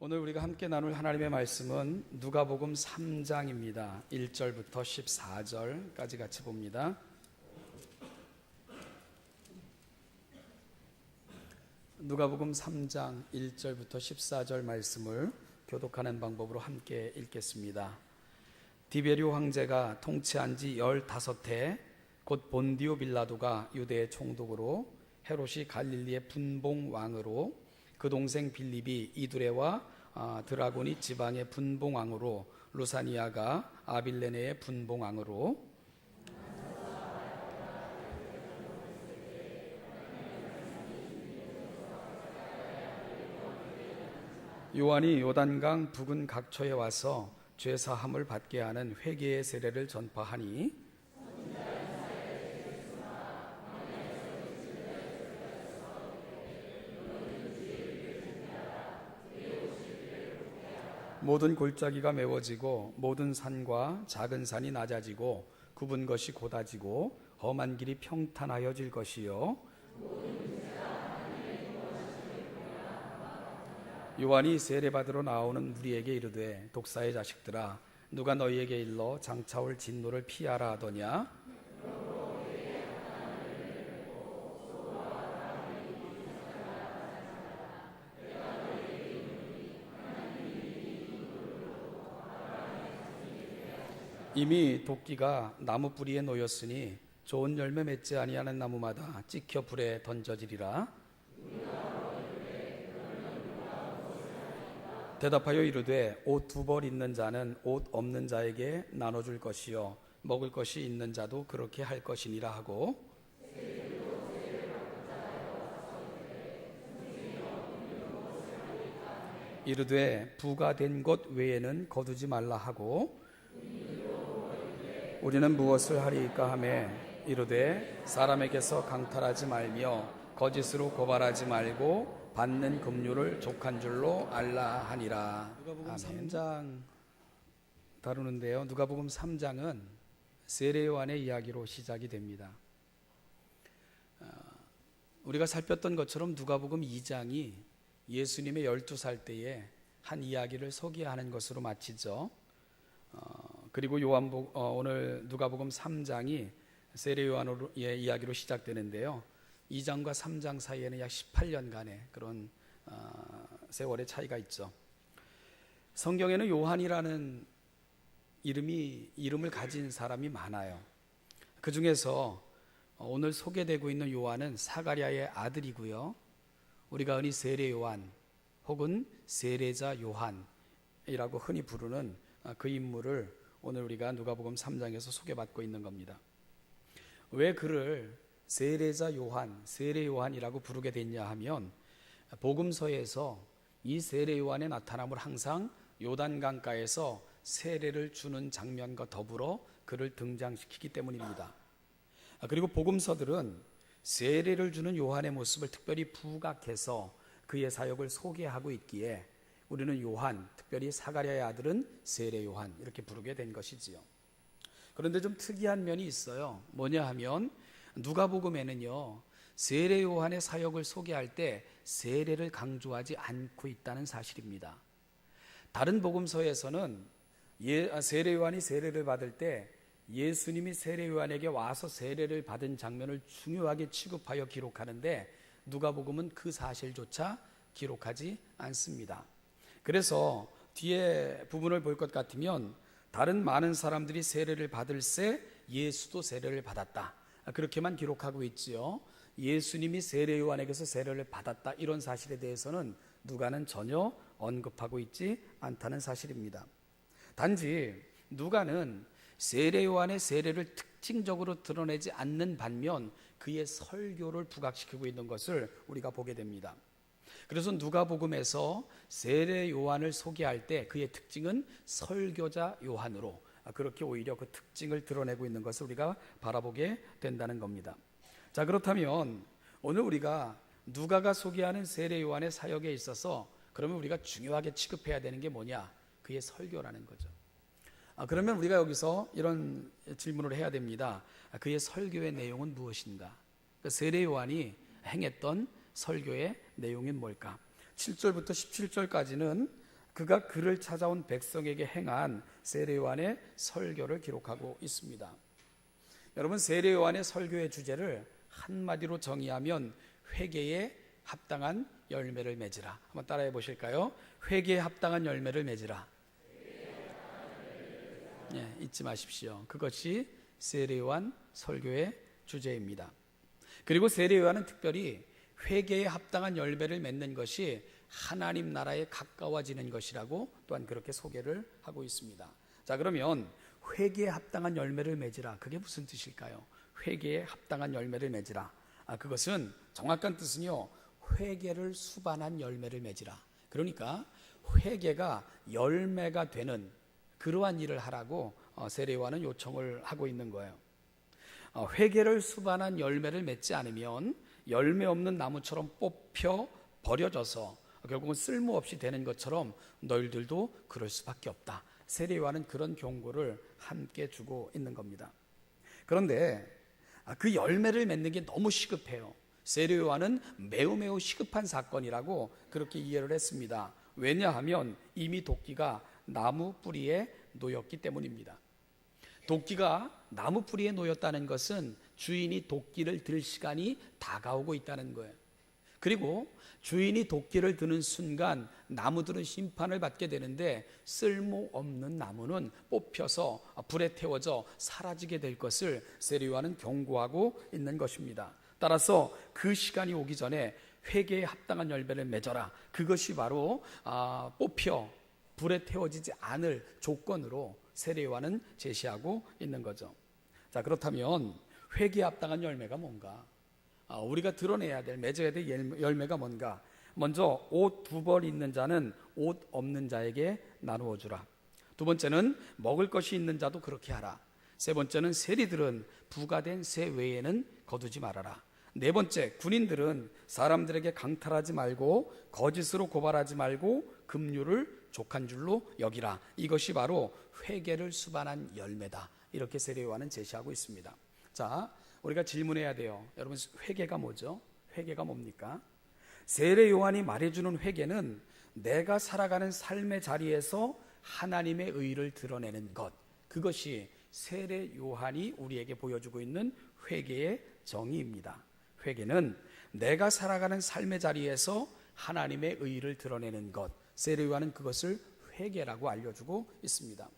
오늘 우리가 함께 나눌 하나님의 말씀은 누가복음 3장입니다. 1절부터 14절까지 같이 봅니다. 누가복음 3장 1절부터 14절 말씀을 교독하는 방법으로 함께 읽겠습니다. 디베리오 황제가 통치한 지 15해 곧 본디오 빌라도가 유대의 총독으로 헤롯이 갈릴리의 분봉 왕으로 그 동생 빌립이 이두레와 드라고니 지방의 분봉 왕으로 루사니아가 아빌레네의 분봉 왕으로 요한이 요단강 부근 각처에 와서 죄사함을 받게 하는 회개의 세례를 전파하니 모든 골짜기가 메워지고 모든 산과 작은 산이 낮아지고 굽은 것이 곧아지고 험한 길이 평탄하여질 것이요 요한이 세례받으러 나오는 무리에게 이르되 독사의 자식들아 누가 너희에게 일러 장차올 진노를 피하라 하더냐. 이미 도끼가 나무 뿌리에 놓였으니 좋은 열매 맺지 아니하는 나무마다 찍혀 불에 던져지리라. 대답하여 이르되 옷 2벌 있는 자는 옷 없는 자에게 나눠줄 것이요 먹을 것이 있는 자도 그렇게 할 것이니라 하고 이르되 부가 된 것 외에는 거두지 말라 하고 우리는 무엇을 하리이까 하매 이르되 사람에게서 강탈하지 말며 거짓으로 고발하지 말고 받는 급료를 족한 줄로 알라 하니라. 누가복음 3장 다루는데요. 누가복음 3장은 세례 요한의 이야기로 시작이 됩니다. 우리가 살폈던 것처럼 누가복음 2장이 예수님의 12살 때에 한 이야기를 소개하는 것으로 마치죠. 그리고 오늘 누가복음 3장이 세례 요한의 이야기로 시작되는데요. 2장과 3장 사이에는 약 18년간의 그런 세월의 차이가 있죠. 성경에는 요한이라는 이름을 가진 사람이 많아요. 그 중에서 오늘 소개되고 있는 요한은 사가랴의 아들이고요. 우리가 흔히 세례 요한 혹은 세례자 요한이라고 흔히 부르는 그 인물을 오늘 우리가 누가복음 3장에서 소개받고 있는 겁니다. 왜 그를 세례자 요한, 세례 요한이라고 부르게 됐냐 하면 복음서에서 이 세례 요한의 나타남을 항상 요단강가에서 세례를 주는 장면과 더불어 그를 등장시키기 때문입니다. 그리고 복음서들은 세례를 주는 요한의 모습을 특별히 부각해서 그의 사역을 소개하고 있기에 우리는 요한, 특별히 사가랴의 아들은 세례 요한 이렇게 부르게 된 것이지요. 그런데 좀 특이한 면이 있어요. 뭐냐 하면 누가복음에는요 세례 요한의 사역을 소개할 때 세례를 강조하지 않고 있다는 사실입니다. 다른 복음서에서는 세례 요한이 세례를 받을 때 예수님이 세례 요한에게 와서 세례를 받은 장면을 중요하게 취급하여 기록하는데 누가복음은 그 사실조차 기록하지 않습니다. 그래서 뒤에 부분을 볼 것 같으면 다른 많은 사람들이 세례를 받을 새 예수도 세례를 받았다 그렇게만 기록하고 있지요. 예수님이 세례 요한에게서 세례를 받았다 이런 사실에 대해서는 누가는 전혀 언급하고 있지 않다는 사실입니다. 단지 누가는 세례 요한의 세례를 특징적으로 드러내지 않는 반면 그의 설교를 부각시키고 있는 것을 우리가 보게 됩니다. 그래서 누가복음에서 세례 요한을 소개할 때 그의 특징은 설교자 요한으로 그렇게 오히려 그 특징을 드러내고 있는 것을 우리가 바라보게 된다는 겁니다. 자, 그렇다면 오늘 우리가 누가가 소개하는 세례 요한의 사역에 있어서 그러면 우리가 중요하게 취급해야 되는 게 뭐냐? 그의 설교라는 거죠. 그러면 우리가 여기서 이런 질문을 해야 됩니다. 그의 설교의 내용은 무엇인가? 세례 요한이 행했던 설교의 내용인 뭘까? 7절부터 17절까지는 그가 그를 찾아온 백성에게 행한 세례 요한의 설교를 기록하고 있습니다. 여러분, 세례 요한의 설교의 주제를 한마디로 정의하면 회개에 합당한 열매를 맺으라. 한번 따라해 보실까요? 회개에 합당한 열매를 맺으라. 잊지 마십시오. 그것이 세례 요한 설교의 주제입니다. 그리고 세례 요한은 특별히 회개에 합당한 열매를 맺는 것이 하나님 나라에 가까워지는 것이라고 또한 그렇게 소개를 하고 있습니다. 자, 그러면 회개에 합당한 열매를 맺으라, 그게 무슨 뜻일까요? 회개에 합당한 열매를 맺으라. 그것은 정확한 뜻은요, 회개를 수반한 열매를 맺으라. 그러니까 회개가 열매가 되는 그러한 일을 하라고 세례 요한은 요청을 하고 있는 거예요. 회개를 수반한 열매를 맺지 않으면 열매 없는 나무처럼 뽑혀 버려져서 결국은 쓸모없이 되는 것처럼 너희들도 그럴 수밖에 없다. 세례 요한은 그런 경고를 함께 주고 있는 겁니다. 그런데 그 열매를 맺는 게 너무 시급해요. 세례 요한은 매우 시급한 사건이라고 그렇게 이해를 했습니다. 왜냐하면 이미 도끼가 나무 뿌리에 놓였기 때문입니다. 도끼가 나무 뿌리에 놓였다는 것은 주인이 도끼를 들 시간이 다가오고 있다는 거예요. 그리고 주인이 도끼를 드는 순간 나무들은 심판을 받게 되는데 쓸모없는 나무는 뽑혀서 불에 태워져 사라지게 될 것을 세례 요한은 경고하고 있는 것입니다. 따라서 그 시간이 오기 전에 회개에 합당한 열매를 맺어라. 그것이 바로 뽑혀 불에 태워지지 않을 조건으로 세례 요한은 제시하고 있는 거죠. 자, 그렇다면 회개에 합당한 열매가 뭔가? 우리가 드러내야 될, 맺어야 될 열매가 뭔가? 먼저 옷 2벌 있는 자는 옷 없는 자에게 나누어 주라. 두 번째는 먹을 것이 있는 자도 그렇게 하라. 세 번째는 세리들은 부가된 새 외에는 거두지 말아라. 네 번째, 군인들은 사람들에게 강탈하지 말고 거짓으로 고발하지 말고 급류를 족한 줄로 여기라. 이것이 바로 회개를 수반한 열매다. 이렇게 세례 요한은 제시하고 있습니다. 자, 우리가 질문해야 돼요. 여러분, 회개가 뭐죠? 회개가 뭡니까? 세례 요한이 말해주는 회개는 내가 살아가는 삶의 자리에서 하나님의 의를 드러내는 것, 그것이 세례 요한이 우리에게 보여주고 있는 회개의 정의입니다. 회개는 내가 살아가는 삶의 자리에서 하나님의 의를 드러내는 것, 세례 요한은 그것을 회개라고 알려주고 있습니다.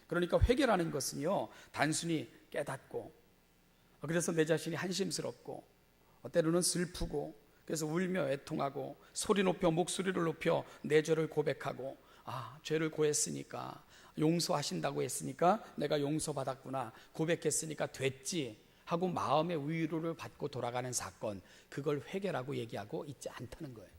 그러니까 회개라는 것은요, 단순히 깨닫고, 그래서 내 자신이 한심스럽고 때로는 슬프고 그래서 울며 애통하고 소리 높여 목소리를 높여 내 죄를 고백하고, 죄를 고했으니까, 용서하신다고 했으니까 내가 용서받았구나, 고백했으니까 됐지 하고 마음의 위로를 받고 돌아가는 사건, 그걸 회개라고 얘기하고 있지 않다는 거예요.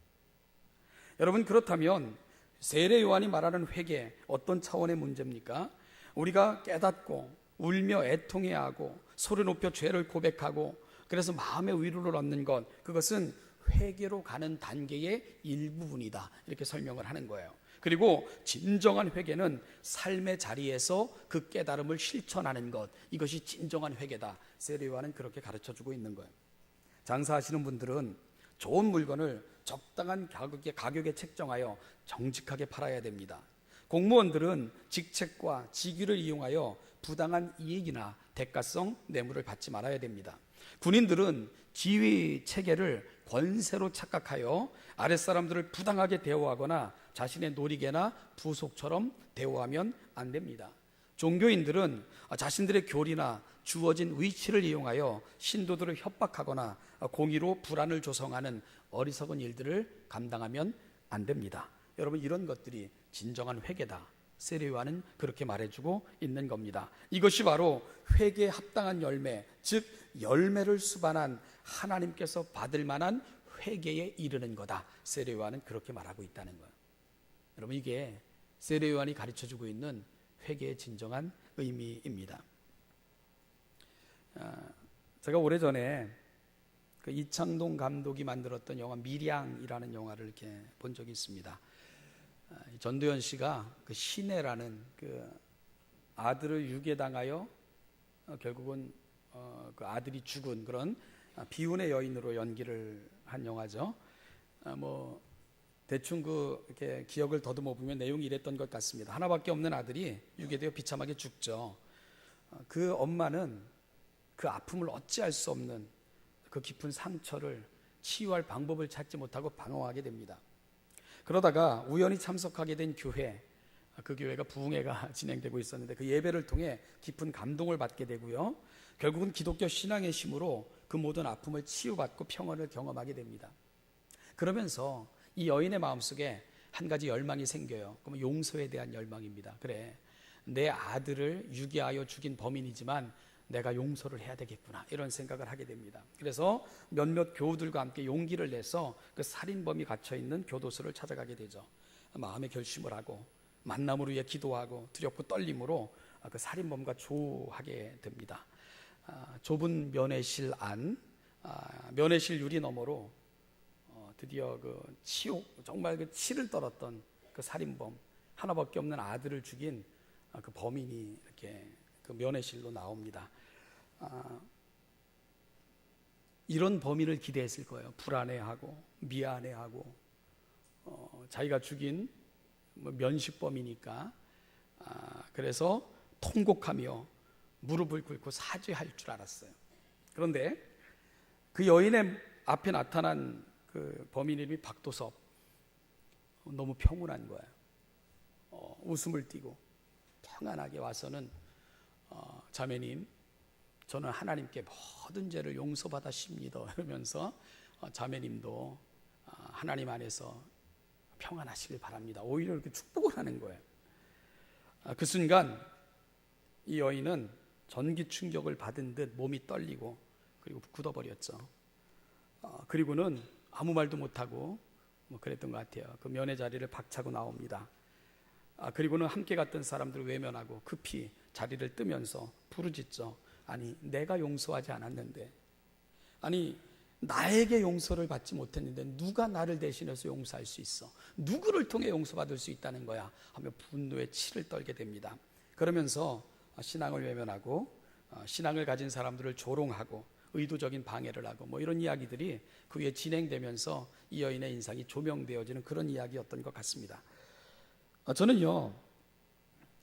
여러분, 그렇다면 세례 요한이 말하는 회개, 어떤 차원의 문제입니까? 우리가 깨닫고 울며 애통해야 하고 소리 높여 죄를 고백하고 그래서 마음의 위로를 얻는 것, 그것은 회개로 가는 단계의 일부분이다, 이렇게 설명을 하는 거예요. 그리고 진정한 회개는 삶의 자리에서 그 깨달음을 실천하는 것, 이것이 진정한 회개다. 세례 요한은 그렇게 가르쳐주고 있는 거예요. 장사하시는 분들은 좋은 물건을 적당한 가격에 책정하여 정직하게 팔아야 됩니다. 공무원들은 직책과 직위를 이용하여 부당한 이익이나 대가성 뇌물을 받지 말아야 됩니다. 군인들은 지휘 체계를 권세로 착각하여 아랫사람들을 부당하게 대우하거나 자신의 놀이개나 부속처럼 대우하면 안 됩니다. 종교인들은 자신들의 교리나 주어진 위치를 이용하여 신도들을 협박하거나 공의로 불안을 조성하는 어리석은 일들을 감당하면 안 됩니다. 여러분, 이런 것들이 진정한 회개다. 세례 요한은 그렇게 말해주고 있는 겁니다. 이것이 바로 회개에 합당한 열매, 즉 열매를 수반한 하나님께서 받을 만한 회개에 이르는 거다. 세례 요한은 그렇게 말하고 있다는 거예요. 여러분, 이게 세례 요한이 가르쳐주고 있는 회개의 진정한 의미입니다. 제가 오래전에 그 이창동 감독이 만들었던 영화 밀양이라는 영화를 이렇게 본 적이 있습니다. 전도연 씨가 그 신혜라는 그 아들을 유괴당하여 결국은 그 아들이 죽은 그런 비운의 여인으로 연기를 한 영화죠. 대충 이렇게 기억을 더듬어 보면 내용이 이랬던 것 같습니다. 하나밖에 없는 아들이 유괴되어 비참하게 죽죠. 그 엄마는 그 아픔을 어찌할 수 없는 그 깊은 상처를 치유할 방법을 찾지 못하고 방황하게 됩니다. 그러다가 우연히 참석하게 된 교회, 그 교회가 부흥회가 진행되고 있었는데 그 예배를 통해 깊은 감동을 받게 되고요. 결국은 기독교 신앙의 힘으로 그 모든 아픔을 치유받고 평안을 경험하게 됩니다. 그러면서 이 여인의 마음속에 한 가지 열망이 생겨요. 그러면 용서에 대한 열망입니다. 그래, 내 아들을 유괴하여 죽인 범인이지만 내가 용서를 해야 되겠구나, 이런 생각을 하게 됩니다. 그래서 몇몇 교우들과 함께 용기를 내서 그 살인범이 갇혀있는 교도소를 찾아가게 되죠. 마음의 결심을 하고 만남을 위해 기도하고 두렵고 떨림으로 그 살인범과 조우하게 됩니다. 좁은 면회실 안, 면회실 유리 너머로 드디어 그 치욕, 정말 그 치를 떨었던 그 살인범, 하나밖에 없는 아들을 죽인 그 범인이 이렇게 그 면회실로 나옵니다. 이런 범인을 기대했을 거예요. 불안해하고 미안해하고 자기가 죽인 면식범이니까 그래서 통곡하며 무릎을 꿇고 사죄할 줄 알았어요. 그런데 그 여인의 앞에 나타난 그 범인 이름이 박도섭, 너무 평온한 거예요. 웃음을 띠고 평안하게 와서는 자매님, 저는 하나님께 모든 죄를 용서받았습니다, 이러면서 자매님도 하나님 안에서 평안하시길 바랍니다, 오히려 이렇게 축복을 하는 거예요. 그 순간 이 여인은 전기 충격을 받은 듯 몸이 떨리고 그리고 굳어버렸죠. 그리고는 아무 말도 못하고 그랬던 것 같아요. 그 면회 자리를 박차고 나옵니다. 그리고는 함께 갔던 사람들을 외면하고 급히 자리를 뜨면서 부르짖죠. 아니, 내가 용서하지 않았는데, 아니 나에게 용서를 받지 못했는데 누가 나를 대신해서 용서할 수 있어? 누구를 통해 용서받을 수 있다는 거야? 하며 분노에 치를 떨게 됩니다. 그러면서 신앙을 외면하고 신앙을 가진 사람들을 조롱하고 의도적인 방해를 하고 이런 이야기들이 그 위에 진행되면서 이 여인의 인상이 조명되어지는 그런 이야기였던 것 같습니다. 저는요,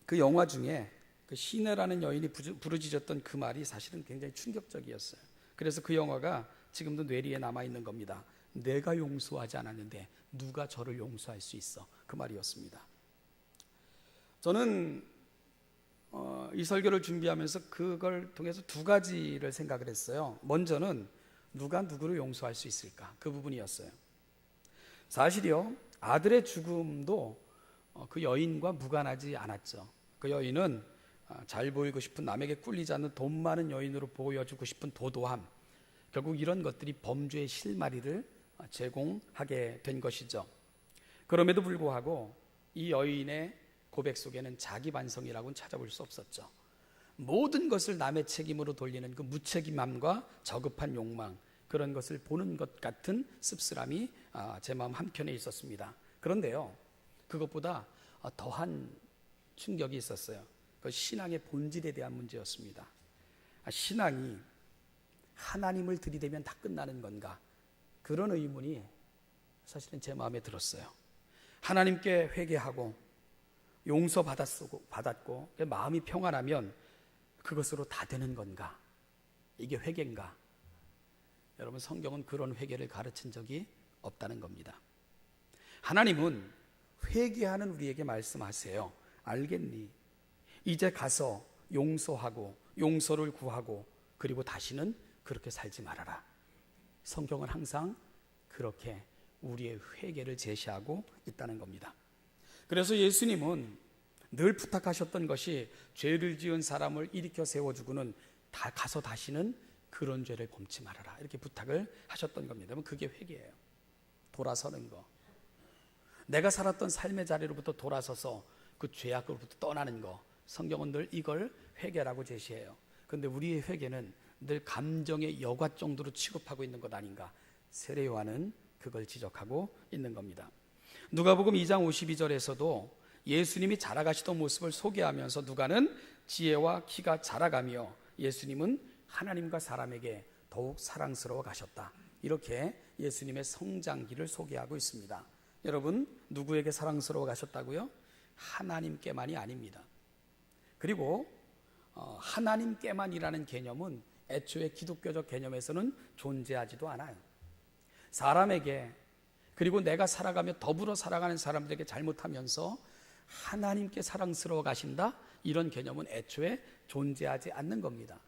그 영화 중에 그 시내라는 여인이 부르짖었던 그 말이 사실은 굉장히 충격적이었어요. 그래서 그 영화가 지금도 뇌리에 남아있는 겁니다. 내가 용서하지 않았는데 누가 저를 용서할 수 있어? 그 말이었습니다. 저는 이 설교를 준비하면서 그걸 통해서 두 가지를 생각을 했어요. 먼저는 누가 누구를 용서할 수 있을까? 그 부분이었어요. 사실이요, 아들의 죽음도 그 여인과 무관하지 않았죠. 그 여인은 잘 보이고 싶은, 남에게 꿀리지 않는 돈 많은 여인으로 보여주고 싶은 도도함, 결국 이런 것들이 범죄의 실마리를 제공하게 된 것이죠. 그럼에도 불구하고 이 여인의 고백 속에는 자기 반성이라고는 찾아볼 수 없었죠. 모든 것을 남의 책임으로 돌리는 그 무책임함과 저급한 욕망, 그런 것을 보는 것 같은 씁쓸함이 제 마음 한켠에 있었습니다. 그런데요, 그것보다 더한 충격이 있었어요. 그 신앙의 본질에 대한 문제였습니다. 신앙이 하나님을 들이대면 다 끝나는 건가? 그런 의문이 사실은 제 마음에 들었어요. 하나님께 회개하고 용서받았고 마음이 평안하면 그것으로 다 되는 건가? 이게 회개인가? 여러분, 성경은 그런 회개를 가르친 적이 없다는 겁니다. 하나님은 회개하는 우리에게 말씀하세요. 알겠니? 이제 가서 용서하고 용서를 구하고 그리고 다시는 그렇게 살지 말아라. 성경은 항상 그렇게 우리의 회개를 제시하고 있다는 겁니다. 그래서 예수님은 늘 부탁하셨던 것이 죄를 지은 사람을 일으켜 세워주고는 다 가서 다시는 그런 죄를 범치 말아라, 이렇게 부탁을 하셨던 겁니다. 그게 회개예요. 돌아서는 거. 내가 살았던 삶의 자리로부터 돌아서서 그 죄악으로부터 떠나는 거, 성경은 늘 이걸 회개라고 제시해요. 그런데 우리의 회개는 늘 감정의 여과 정도로 취급하고 있는 것 아닌가? 세례 요한은 그걸 지적하고 있는 겁니다. 누가복음 2장 52절에서도 예수님이 자라가시던 모습을 소개하면서 누가는 지혜와 키가 자라가며 예수님은 하나님과 사람에게 더욱 사랑스러워 가셨다, 이렇게 예수님의 성장기를 소개하고 있습니다. 여러분, 누구에게 사랑스러워 가셨다고요? 하나님께만이 아닙니다. 그리고 하나님께만이라는 개념은 애초에 기독교적 개념에서는 존재하지도 않아요. 사람에게, 그리고 내가 살아가며 더불어 살아가는 사람들에게 잘못하면서 하나님께 사랑스러워 가신다? 이런 개념은 애초에 존재하지 않는 겁니다.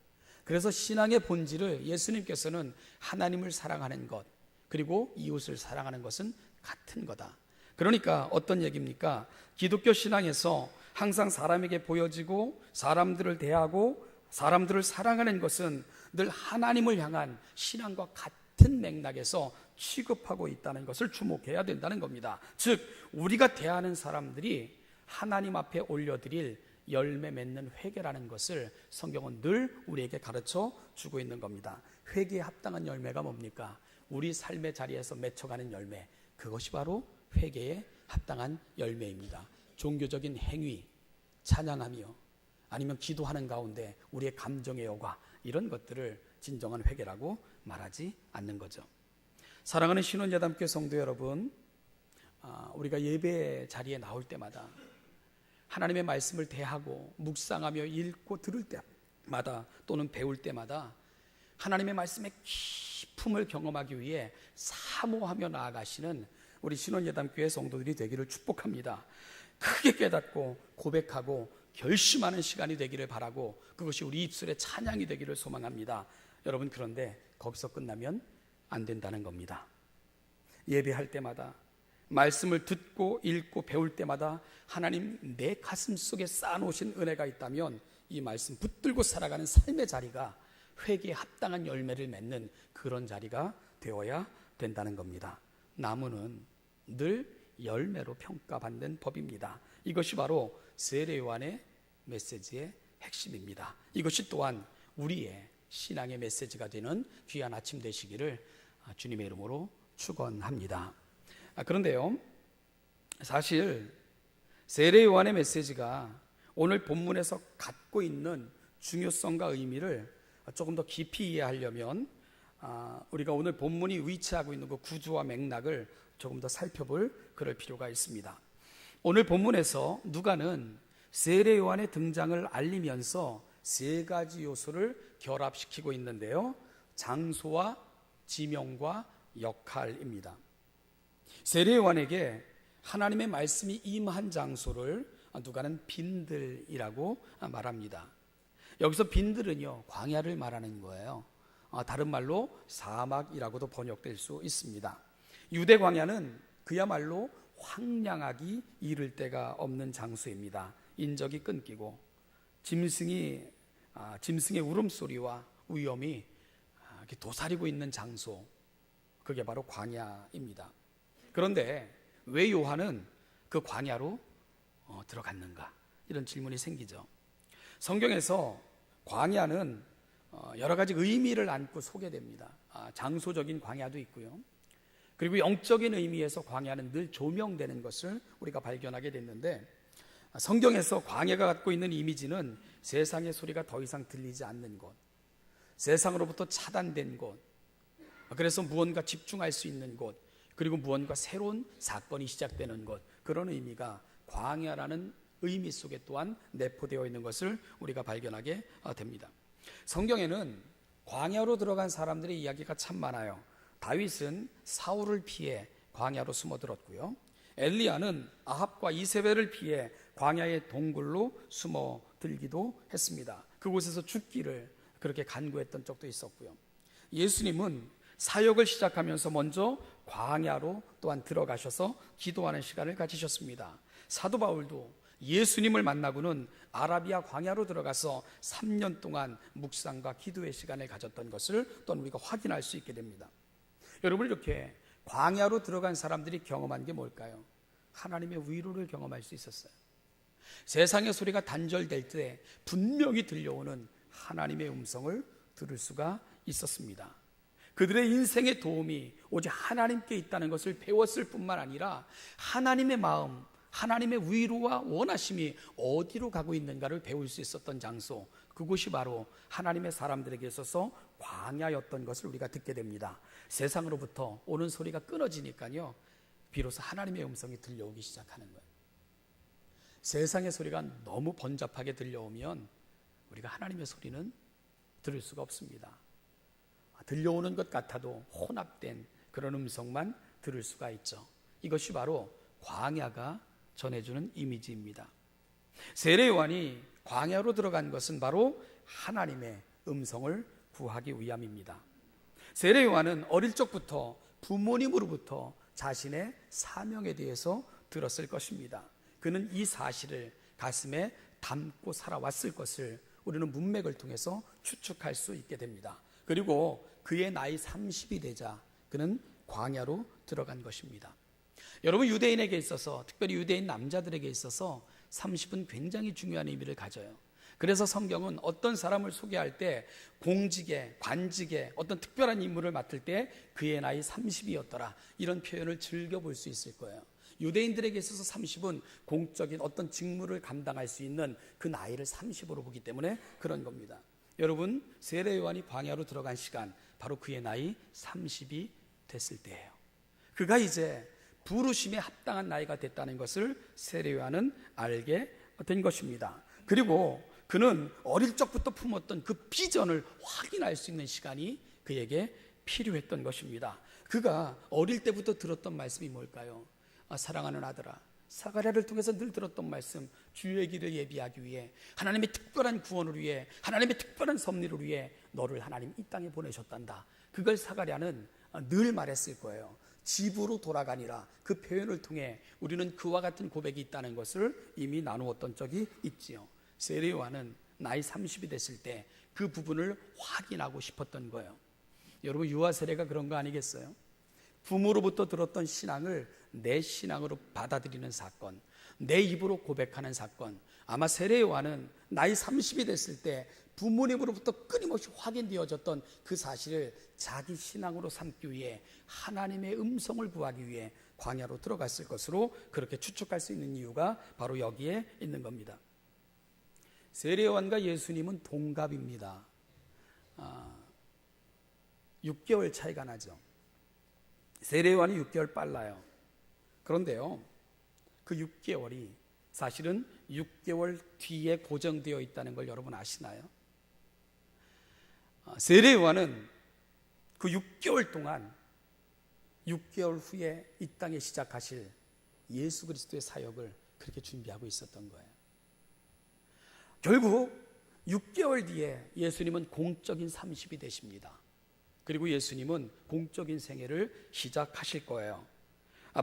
그래서 신앙의 본질을 예수님께서는 하나님을 사랑하는 것, 그리고 이웃을 사랑하는 것은 같은 거다. 그러니까 어떤 얘기입니까? 기독교 신앙에서 항상 사람에게 보여지고 사람들을 대하고 사람들을 사랑하는 것은 늘 하나님을 향한 신앙과 같은 맥락에서 취급하고 있다는 것을 주목해야 된다는 겁니다. 즉, 우리가 대하는 사람들이 하나님 앞에 올려드릴 열매 맺는 회개라는 것을 성경은 늘 우리에게 가르쳐 주고 있는 겁니다. 회개에 합당한 열매가 뭡니까? 우리 삶의 자리에서 맺혀가는 열매, 그것이 바로 회개에 합당한 열매입니다. 종교적인 행위, 찬양하며 아니면 기도하는 가운데 우리의 감정의 여과, 이런 것들을 진정한 회개라고 말하지 않는 거죠. 사랑하는 신혼예담교회 성도 여러분, 우리가 예배 자리에 나올 때마다 하나님의 말씀을 대하고 묵상하며 읽고 들을 때마다 또는 배울 때마다 하나님의 말씀의 깊음을 경험하기 위해 사모하며 나아가시는 우리 신혼예담교회 성도들이 되기를 축복합니다. 크게 깨닫고 고백하고 결심하는 시간이 되기를 바라고, 그것이 우리 입술의 찬양이 되기를 소망합니다. 여러분, 그런데 거기서 끝나면 안 된다는 겁니다. 예배할 때마다, 말씀을 듣고 읽고 배울 때마다 하나님 내 가슴 속에 쌓아놓으신 은혜가 있다면 이 말씀 붙들고 살아가는 삶의 자리가 회개에 합당한 열매를 맺는 그런 자리가 되어야 된다는 겁니다. 나무는 늘 열매로 평가받는 법입니다. 이것이 바로 세례 요한의 메시지의 핵심입니다. 이것이 또한 우리의 신앙의 메시지가 되는 귀한 아침 되시기를 주님의 이름으로 축원합니다. 그런데요, 사실 세례 요한의 메시지가 오늘 본문에서 갖고 있는 중요성과 의미를 조금 더 깊이 이해하려면 우리가 오늘 본문이 위치하고 있는 그 구조와 맥락을 조금 더 살펴볼 그럴 필요가 있습니다. 오늘 본문에서 누가는 세례 요한의 등장을 알리면서 세 가지 요소를 결합시키고 있는데요, 장소와 지명과 역할입니다. 세례 요한에게 하나님의 말씀이 임한 장소를 누가는 빈들이라고 말합니다. 여기서 빈들은요, 광야를 말하는 거예요. 다른 말로 사막이라고도 번역될 수 있습니다. 유대 광야는 그야말로 황량하기 이를 데가 없는 장소입니다. 인적이 끊기고 짐승의 울음소리와 위험이 도사리고 있는 장소, 그게 바로 광야입니다. 그런데 왜 요한은 그 광야로 들어갔는가? 이런 질문이 생기죠. 성경에서 광야는 여러 가지 의미를 안고 소개됩니다. 장소적인 광야도 있고요. 그리고 영적인 의미에서 광야는 늘 조명되는 것을 우리가 발견하게 됐는데, 성경에서 광야가 갖고 있는 이미지는 세상의 소리가 더 이상 들리지 않는 곳, 세상으로부터 차단된 곳, 그래서 무언가 집중할 수 있는 곳, 그리고 무언가 새로운 사건이 시작되는 것, 그런 의미가 광야라는 의미 속에 또한 내포되어 있는 것을 우리가 발견하게 됩니다. 성경에는 광야로 들어간 사람들의 이야기가 참 많아요. 다윗은 사울을 피해 광야로 숨어들었고요, 엘리야는 아합과 이세벨을 피해 광야의 동굴로 숨어들기도 했습니다. 그곳에서 죽기를 그렇게 간구했던 적도 있었고요, 예수님은 사역을 시작하면서 먼저 광야로 또한 들어가셔서 기도하는 시간을 가지셨습니다. 사도 바울도 예수님을 만나고는 아라비아 광야로 들어가서 3년 동안 묵상과 기도의 시간을 가졌던 것을 또한 우리가 확인할 수 있게 됩니다. 여러분, 이렇게 광야로 들어간 사람들이 경험한 게 뭘까요? 하나님의 위로를 경험할 수 있었어요. 세상의 소리가 단절될 때 분명히 들려오는 하나님의 음성을 들을 수가 있었습니다. 그들의 인생의 도움이 오직 하나님께 있다는 것을 배웠을 뿐만 아니라 하나님의 마음, 하나님의 위로와 원하심이 어디로 가고 있는가를 배울 수 있었던 장소, 그곳이 바로 하나님의 사람들에게 있어서 광야였던 것을 우리가 듣게 됩니다. 세상으로부터 오는 소리가 끊어지니까요, 비로소 하나님의 음성이 들려오기 시작하는 거예요. 세상의 소리가 너무 번잡하게 들려오면 우리가 하나님의 소리는 들을 수가 없습니다. 들려오는 것 같아도 혼합된 그런 음성만 들을 수가 있죠. 이것이 바로 광야가 전해주는 이미지입니다. 세례 요한이 광야로 들어간 것은 바로 하나님의 음성을 구하기 위함입니다. 세례 요한은 어릴 적부터 부모님으로부터 자신의 사명에 대해서 들었을 것입니다. 그는 이 사실을 가슴에 담고 살아왔을 것을 우리는 문맥을 통해서 추측할 수 있게 됩니다. 그리고 그의 나이 30이 되자 그는 광야로 들어간 것입니다. 여러분, 유대인에게 있어서, 특별히 유대인 남자들에게 있어서 30은 굉장히 중요한 의미를 가져요. 그래서 성경은 어떤 사람을 소개할 때 공직에, 관직에 어떤 특별한 임무를 맡을 때 그의 나이 30이었더라, 이런 표현을 즐겨볼 수 있을 거예요. 유대인들에게 있어서 30은 공적인 어떤 직무를 감당할 수 있는 그 나이를 30으로 보기 때문에 그런 겁니다. 여러분, 세례 요한이 광야로 들어간 시간, 바로 그의 나이 30이 됐을 때예요. 그가 이제 부르심에 합당한 나이가 됐다는 것을 세례 요한은 알게 된 것입니다. 그리고 그는 어릴 적부터 품었던 그 비전을 확인할 수 있는 시간이 그에게 필요했던 것입니다. 그가 어릴 때부터 들었던 말씀이 뭘까요? 사랑하는 아들아, 사가랴를 통해서 늘 들었던 말씀, 주의 길을 예비하기 위해, 하나님의 특별한 구원을 위해, 하나님의 특별한 섭리를 위해 너를 하나님 이 땅에 보내셨단다. 그걸 사가랴는 늘 말했을 거예요. 집으로 돌아가니라, 그 표현을 통해 우리는 그와 같은 고백이 있다는 것을 이미 나누었던 적이 있지요. 세례 요한은 나이 30이 됐을 때 그 부분을 확인하고 싶었던 거예요. 여러분, 유아 세례가 그런 거 아니겠어요? 부모로부터 들었던 신앙을 내 신앙으로 받아들이는 사건, 내 입으로 고백하는 사건. 아마 세례 요한은 나이 30이 됐을 때 부모님으로부터 끊임없이 확인되어졌던 그 사실을 자기 신앙으로 삼기 위해, 하나님의 음성을 구하기 위해 광야로 들어갔을 것으로 그렇게 추측할 수 있는 이유가 바로 여기에 있는 겁니다. 세례 요한과 예수님은 동갑입니다. 6개월 차이가 나죠. 세례 요한이 6개월 빨라요. 그런데요, 그 6개월이 사실은 6개월 뒤에 고정되어 있다는 걸 여러분 아시나요? 세례 요한은 그 6개월 동안, 6개월 후에 이 땅에 시작하실 예수 그리스도의 사역을 그렇게 준비하고 있었던 거예요. 결국 6개월 뒤에 예수님은 공적인 30이 되십니다. 그리고 예수님은 공적인 생애를 시작하실 거예요.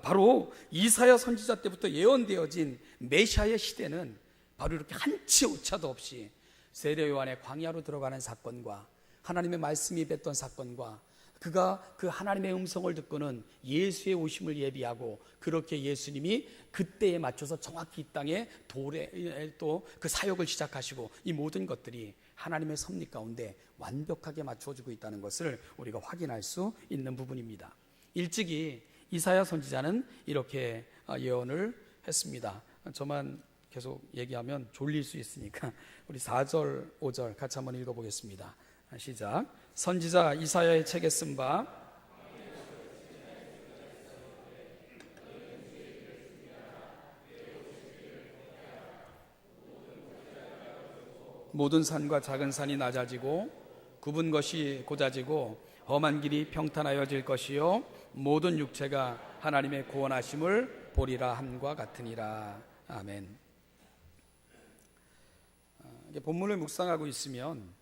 바로 이사야 선지자 때부터 예언되어진 메시아의 시대는 바로 이렇게 한치 오차도 없이 세례 요한의 광야로 들어가는 사건과 하나님의 말씀이 뱉던 사건과 그가 그 하나님의 음성을 듣고는 예수의 오심을 예비하고 그렇게 예수님이 그때에 맞춰서 정확히 이 땅에 또 그 사역을 시작하시고, 이 모든 것들이 하나님의 섭리 가운데 완벽하게 맞춰지고 있다는 것을 우리가 확인할 수 있는 부분입니다. 일찍이 이사야 선지자는 이렇게 예언을 했습니다. 저만 계속 얘기하면 졸릴 수 있으니까 우리 4절, 5절 같이 한번 읽어보겠습니다. 시작. 선지자 이사야의 책에 쓴 바 모든 산과 작은 산이 낮아지고 굽은 것이 곧아지고 험한 길이 평탄하여질 것이요 모든 육체가 하나님의 구원하심을 보리라 함과 같으니라. 아멘. 본문을 묵상하고 있으면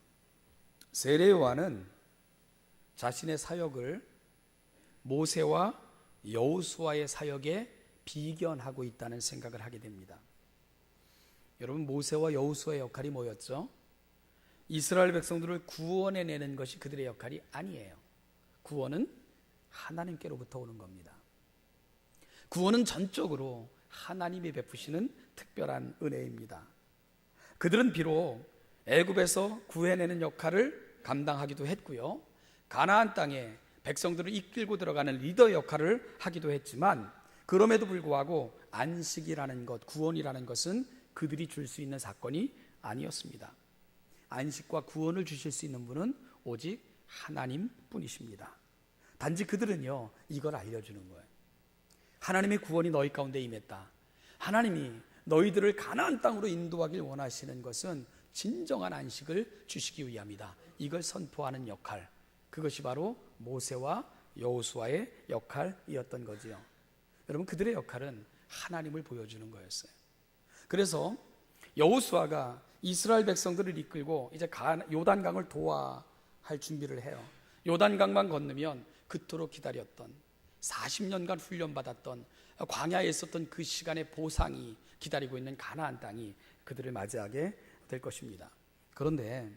세례 요한은 자신의 사역을 모세와 여호수아의 사역에 비견하고 있다는 생각을 하게 됩니다. 여러분, 모세와 여호수아의 역할이 뭐였죠? 이스라엘 백성들을 구원해내는 것이 그들의 역할이 아니에요. 구원은 하나님께로부터 오는 겁니다. 구원은 전적으로 하나님이 베푸시는 특별한 은혜입니다. 그들은 비록 애굽에서 구해내는 역할을 감당하기도 했고요, 가나안 땅에 백성들을 이끌고 들어가는 리더 역할을 하기도 했지만, 그럼에도 불구하고 안식이라는 것, 구원이라는 것은 그들이 줄 수 있는 사건이 아니었습니다. 안식과 구원을 주실 수 있는 분은 오직 하나님 뿐이십니다. 단지 그들은요, 이걸 알려주는 거예요. 하나님의 구원이 너희 가운데 임했다. 하나님이 너희들을 가나안 땅으로 인도하길 원하시는 것은 진정한 안식을 주시기 위함이다. 이걸 선포하는 역할, 그것이 바로 모세와 여호수아의 역할이었던 거지요. 여러분, 그들의 역할은 하나님을 보여주는 거였어요. 그래서 여호수아가 이스라엘 백성들을 이끌고 이제 요단강을 도하할 준비를 해요. 요단강만 건너면 그토록 기다렸던 40년간 훈련받았던 광야에 있었던 그 시간의 보상이 기다리고 있는 가나안 땅이 그들을 맞이하게 될 것입니다. 그런데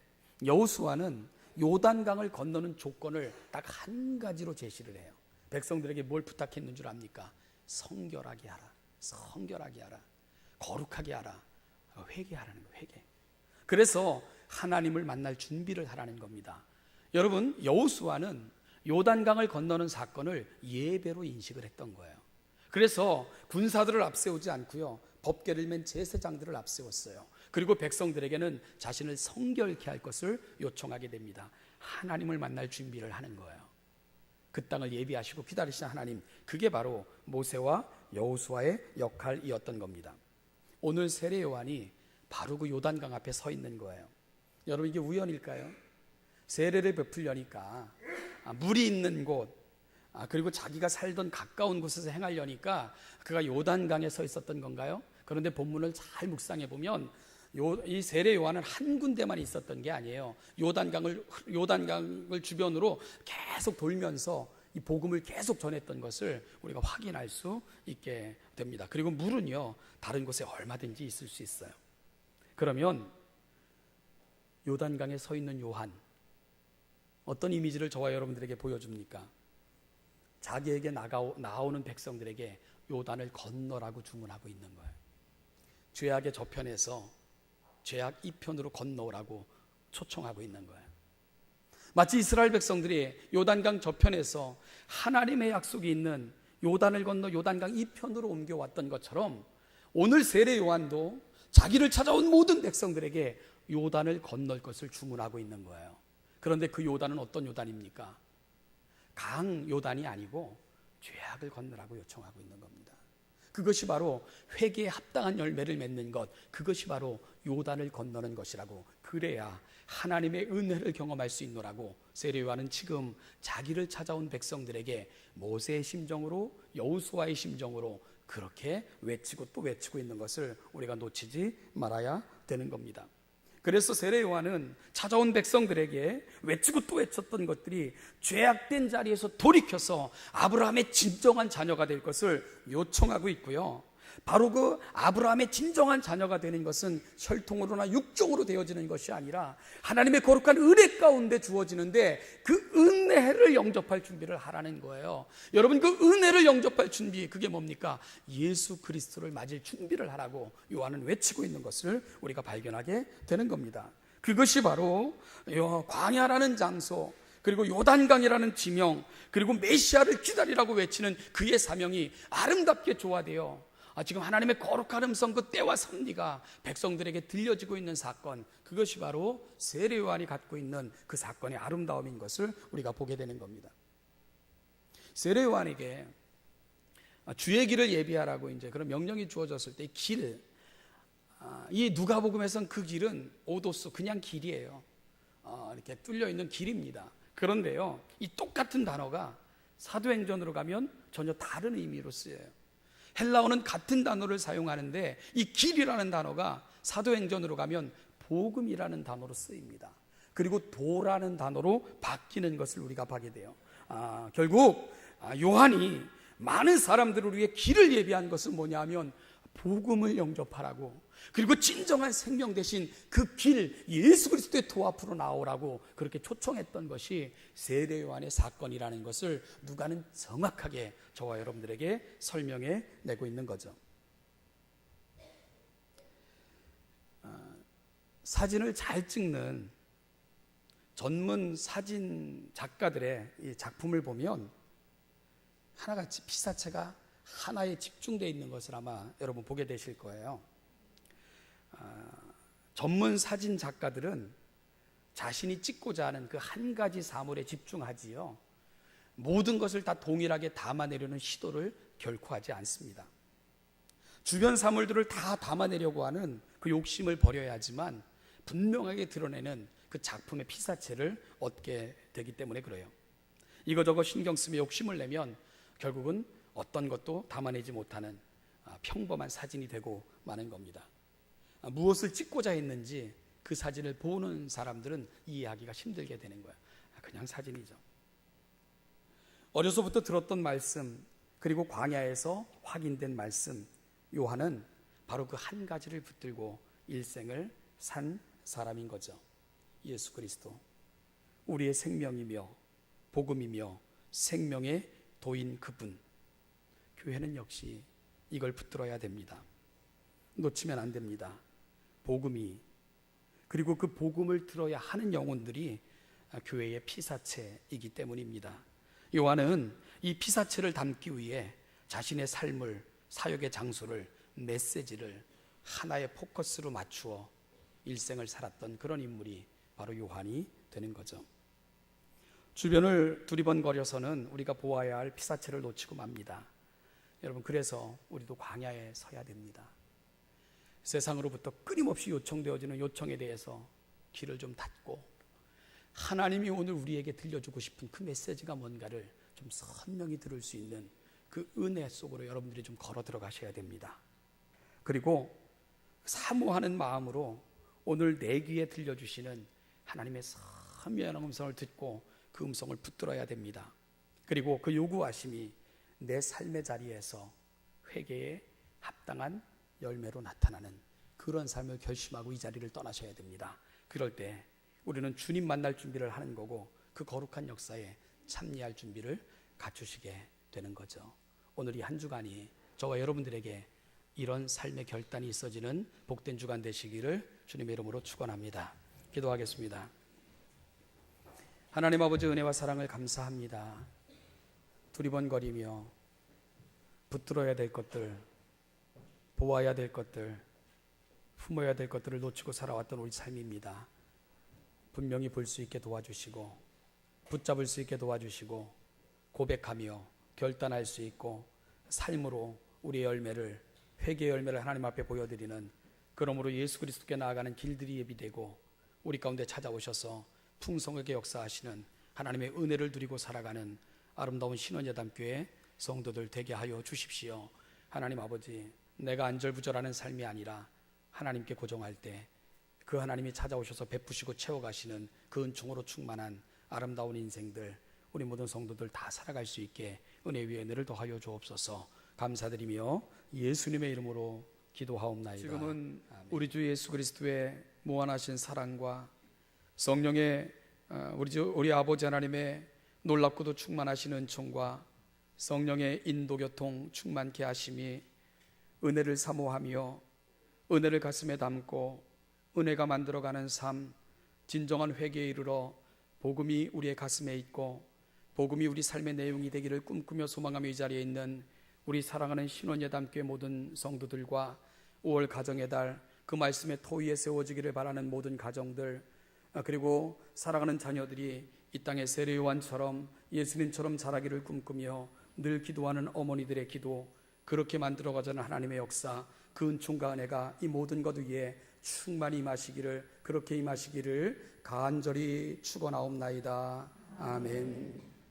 여호수아는 요단강을 건너는 조건을 딱 한 가지로 제시를 해요. 백성들에게 뭘 부탁했는 줄 압니까? 성결하게 하라. 성결하게 하라. 거룩하게 하라. 회개하라는 거예요. 회개. 그래서 하나님을 만날 준비를 하라는 겁니다. 여러분, 여호수아는 요단강을 건너는 사건을 예배로 인식을 했던 거예요. 그래서 군사들을 앞세우지 않고요, 법궤를 맨 제사장들을 앞세웠어요. 그리고 백성들에게는 자신을 성결케 할 것을 요청하게 됩니다. 하나님을 만날 준비를 하는 거예요. 그 땅을 예비하시고 기다리시는 하나님, 그게 바로 모세와 여호수아의 역할이었던 겁니다. 오늘 세례 요한이 바로 그 요단강 앞에 서 있는 거예요. 여러분, 이게 우연일까요? 세례를 베풀려니까 물이 있는 곳, 그리고 자기가 살던 가까운 곳에서 행하려니까 그가 요단강에 서 있었던 건가요? 그런데 본문을 잘 묵상해 보면 이 세례 요한은 한 군데만 있었던 게 아니에요. 요단강을 주변으로 계속 돌면서 이 복음을 계속 전했던 것을 우리가 확인할 수 있게 됩니다. 그리고 물은요, 다른 곳에 얼마든지 있을 수 있어요. 그러면 요단강에 서 있는 요한, 어떤 이미지를 저와 여러분들에게 보여줍니까? 자기에게 나오는 백성들에게 요단을 건너라고 주문하고 있는 거예요. 죄악의 저편에서 죄악 이편으로 건너오라고 초청하고 있는 거예요. 마치 이스라엘 백성들이 요단강 저편에서 하나님의 약속이 있는 요단을 건너 요단강 이편으로 옮겨왔던 것처럼 오늘 세례 요한도 자기를 찾아온 모든 백성들에게 요단을 건널 것을 주문하고 있는 거예요. 그런데 그 요단은 어떤 요단입니까? 강 요단이 아니고 죄악을 건너라고 요청하고 있는 겁니다. 그것이 바로 회개에 합당한 열매를 맺는 것, 그것이 바로 요단을 건너는 것이라고, 그래야 하나님의 은혜를 경험할 수 있노라고 세례 요한은 지금 자기를 찾아온 백성들에게 모세의 심정으로, 여호수아의 심정으로 그렇게 외치고 또 외치고 있는 것을 우리가 놓치지 말아야 되는 겁니다. 그래서 세례 요한은 찾아온 백성들에게 외치고 또 외쳤던 것들이 죄악된 자리에서 돌이켜서 아브라함의 진정한 자녀가 될 것을 요청하고 있고요, 바로 그 아브라함의 진정한 자녀가 되는 것은 혈통으로나 육종으로 되어지는 것이 아니라 하나님의 거룩한 은혜 가운데 주어지는데 그 은혜를 영접할 준비를 하라는 거예요. 여러분, 그 은혜를 영접할 준비, 그게 뭡니까? 예수 그리스도를 맞을 준비를 하라고 요한은 외치고 있는 것을 우리가 발견하게 되는 겁니다. 그것이 바로 광야라는 장소, 그리고 요단강이라는 지명, 그리고 메시아를 기다리라고 외치는 그의 사명이 아름답게 조화되어 지금 하나님의 거룩한 음성, 그 때와 선리가 백성들에게 들려지고 있는 사건, 그것이 바로 세례 요한이 갖고 있는 그 사건의 아름다움인 것을 우리가 보게 되는 겁니다. 세례 요한에게 주의 길을 예비하라고 이제 그런 명령이 주어졌을 때 이 누가복음에서는 그 길은 오도수, 그냥 길이에요. 이렇게 뚫려 있는 길입니다. 그런데요, 이 똑같은 단어가 사도행전으로 가면 전혀 다른 의미로 쓰여요. 헬라어는 같은 단어를 사용하는데 이 길이라는 단어가 사도행전으로 가면 복음이라는 단어로 쓰입니다. 그리고 도라는 단어로 바뀌는 것을 우리가 보게 돼요. 결국 요한이 많은 사람들을 위해 길을 예비한 것은 뭐냐면 복음을 영접하라고, 그리고 진정한 생명 대신 그 길, 예수 그리스도의 도 앞으로 나오라고 그렇게 초청했던 것이 세례 요한의 사건이라는 것을 누가는 정확하게 저와 여러분들에게 설명해 내고 있는 거죠. 사진을 잘 찍는 전문 사진 작가들의 이 작품을 보면 하나같이 피사체가 하나에 집중되어 있는 것을 아마 여러분 보게 되실 거예요. 전문 사진 작가들은 자신이 찍고자 하는 그 한 가지 사물에 집중하지요, 모든 것을 다 동일하게 담아내려는 시도를 결코 하지 않습니다. 주변 사물들을 다 담아내려고 하는 그 욕심을 버려야지만 분명하게 드러내는 그 작품의 피사체를 얻게 되기 때문에 그래요. 이거저거 신경 쓰며 욕심을 내면 결국은 어떤 것도 담아내지 못하는 평범한 사진이 되고 마는 겁니다. 무엇을 찍고자 했는지 그 사진을 보는 사람들은 이해하기가 힘들게 되는 거예요. 그냥 사진이죠. 어려서부터 들었던 말씀, 그리고 광야에서 확인된 말씀, 요한은 바로 그 한 가지를 붙들고 일생을 산 사람인 거죠. 예수 그리스도, 우리의 생명이며 복음이며 생명의 도인 그분. 교회는 역시 이걸 붙들어야 됩니다. 놓치면 안 됩니다. 복음이, 그리고 그 복음을 들어야 하는 영혼들이 교회의 피사체이기 때문입니다. 요한은 이 피사체를 담기 위해 자신의 삶을, 사역의 장소를, 메시지를 하나의 포커스로 맞추어 일생을 살았던 그런 인물이 바로 요한이 되는 거죠. 주변을 두리번거려서는 우리가 보아야 할 피사체를 놓치고 맙니다. 여러분, 그래서 우리도 광야에 서야 됩니다. 세상으로부터 끊임없이 요청되어지는 요청에 대해서 귀를 좀 닫고 하나님이 오늘 우리에게 들려주고 싶은 그 메시지가 뭔가를 좀 선명히 들을 수 있는 그 은혜 속으로 여러분들이 좀 걸어 들어가셔야 됩니다. 그리고 사모하는 마음으로 오늘 내 귀에 들려주시는 하나님의 선명한 음성을 듣고 그 음성을 붙들어야 됩니다. 그리고 그 요구하심이 내 삶의 자리에서 회개에 합당한 열매로 나타나는 그런 삶을 결심하고 이 자리를 떠나셔야 됩니다. 그럴 때 우리는 주님 만날 준비를 하는 거고 그 거룩한 역사에 참여할 준비를 갖추시게 되는 거죠. 오늘 이 한 주간이 저와 여러분들에게 이런 삶의 결단이 있어지는 복된 주간 되시기를 주님의 이름으로 축원합니다. 기도하겠습니다. 하나님 아버지, 은혜와 사랑을 감사합니다. 두리번거리며 붙들어야 될 것들, 보아야 될 것들, 품어야 될 것들을 놓치고 살아왔던 우리 삶입니다. 분명히 볼 수 있게 도와주시고 붙잡을 수 있게 도와주시고 고백하며 결단할 수 있고 삶으로 우리의 열매를, 회개의 열매를 하나님 앞에 보여드리는, 그러므로 예수 그리스도께 나아가는 길들이 예비되고 우리 가운데 찾아오셔서 풍성하게 역사하시는 하나님의 은혜를 누리고 살아가는 아름다운 신원예담교회 성도들 되게 하여 주십시오. 하나님 아버지, 내가 안절부절하는 삶이 아니라 하나님께 고정할 때 그 하나님이 찾아오셔서 베푸시고 채워가시는 그 은총으로 충만한 아름다운 인생들, 우리 모든 성도들 다 살아갈 수 있게 은혜 위에 은혜를 더하여 주옵소서. 감사드리며 예수님의 이름으로 기도하옵나이다. 지금은 아멘. 우리 주 예수 그리스도의 무한하신 사랑과 성령의 우리 아버지 하나님의 놀랍고도 충만하신 은총과 성령의 인도교통 충만케 하심이 은혜를 사모하며 은혜를 가슴에 담고 은혜가 만들어가는 삶, 진정한 회개에 이르러 복음이 우리의 가슴에 있고 복음이 우리 삶의 내용이 되기를 꿈꾸며 소망하며 이 자리에 있는 우리 사랑하는 신원예담교회 모든 성도들과 5월 가정의 달 그 말씀의 토위에 세워지기를 바라는 모든 가정들, 그리고 사랑하는 자녀들이 이 땅의 세례 요한처럼 예수님처럼 자라기를 꿈꾸며 늘 기도하는 어머니들의 기도, 그렇게 만들어가자는 하나님의 역사, 그 은총과 은혜가 이 모든 것 위에 충만히 임하시기를, 그렇게 임하시기를 간절히 축원하옵나이다. 아멘.